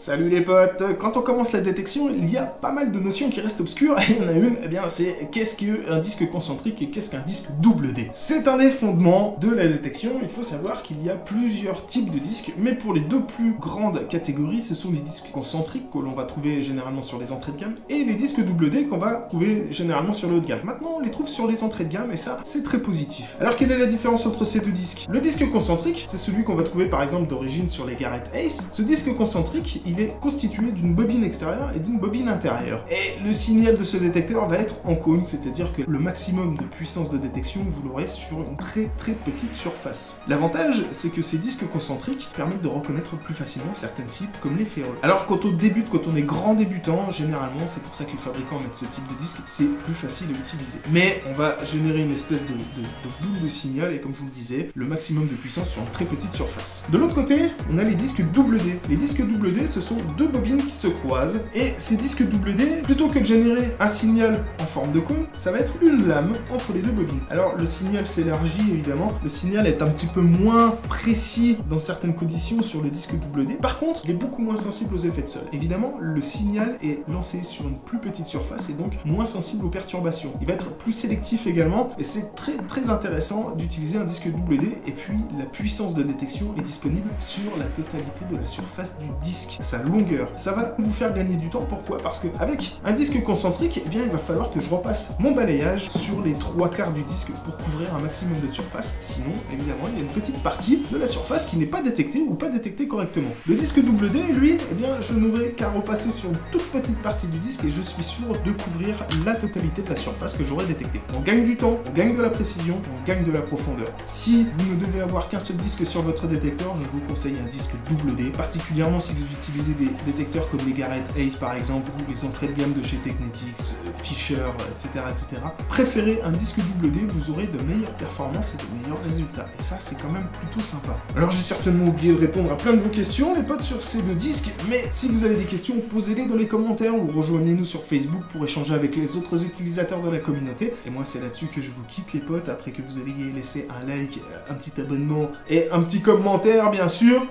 Salut les potes. Quand on commence la détection, il y a pas mal de notions qui restent obscures, et il y en a une, eh bien c'est qu'est-ce qu'un disque concentrique et qu'est-ce qu'un disque double D. C'est un des fondements de la détection. Il faut savoir qu'il y a plusieurs types de disques, mais pour les deux plus grandes catégories, ce sont les disques concentriques que l'on va trouver généralement sur les entrées de gamme, et les disques double D qu'on va trouver généralement sur le haut de gamme. Maintenant, on les trouve sur les entrées de gamme, et ça, c'est très positif. Alors, quelle est la différence entre ces deux disques? Le disque concentrique, c'est celui qu'on va trouver par exemple d'origine sur les Garrett Ace. Ce disque concentrique, il est constitué d'une bobine extérieure et d'une bobine intérieure. Et le signal de ce détecteur va être en cône, c'est-à-dire que le maximum de puissance de détection, vous l'aurez sur une très petite surface. L'avantage, c'est que ces disques concentriques permettent de reconnaître plus facilement certaines cibles comme les ferreux. Alors quand on débute, quand on est grand débutant, généralement, c'est pour ça que les fabricants mettent ce type de disque, c'est plus facile à utiliser. Mais on va générer une espèce de boule de signal et comme je vous le disais, le maximum de puissance sur une très petite surface. De l'autre côté, on a les disques double D. Les disques double D, ce sont deux bobines qui se croisent, et ces disques double D, plutôt que de générer un signal en forme de cône, ça va être une lame entre les deux bobines. Alors le signal s'élargit évidemment, le signal est un petit peu moins précis dans certaines conditions sur le disque double D, par contre il est beaucoup moins sensible aux effets de sol. Évidemment, le signal est lancé sur une plus petite surface et donc moins sensible aux perturbations. Il va être plus sélectif également, et c'est très intéressant d'utiliser un disque double D, et puis la puissance de détection est disponible sur la totalité de la surface du disque, sa longueur. Ça va vous faire gagner du temps. Pourquoi? Parce que avec un disque concentrique, eh bien, il va falloir que je repasse mon balayage sur les 3/4 du disque pour couvrir un maximum de surface. Sinon, évidemment, il y a une petite partie de la surface qui n'est pas détectée ou pas détectée correctement. Le disque double D, lui, eh bien, je n'aurai qu'à repasser sur une toute petite partie du disque et je suis sûr de couvrir la totalité de la surface que j'aurai détectée. On gagne du temps, on gagne de la précision, on gagne de la profondeur. Si vous ne devez avoir qu'un seul disque sur votre détecteur, je vous conseille un disque double D, particulièrement si vous utilisez des détecteurs comme les Garrett Ace par exemple, ou les entrées de gamme de chez Technetics, Fisher, etc. Préférez un disque double D, vous aurez de meilleures performances et de meilleurs résultats. Et ça, c'est quand même plutôt sympa. Alors, j'ai certainement oublié de répondre à plein de vos questions, les potes, sur ces deux disques, mais si vous avez des questions, posez-les dans les commentaires ou rejoignez-nous sur Facebook pour échanger avec les autres utilisateurs de la communauté. Et moi, c'est là-dessus que je vous quitte, les potes, après que vous ayez laissé un like, un petit abonnement et un petit commentaire, bien sûr.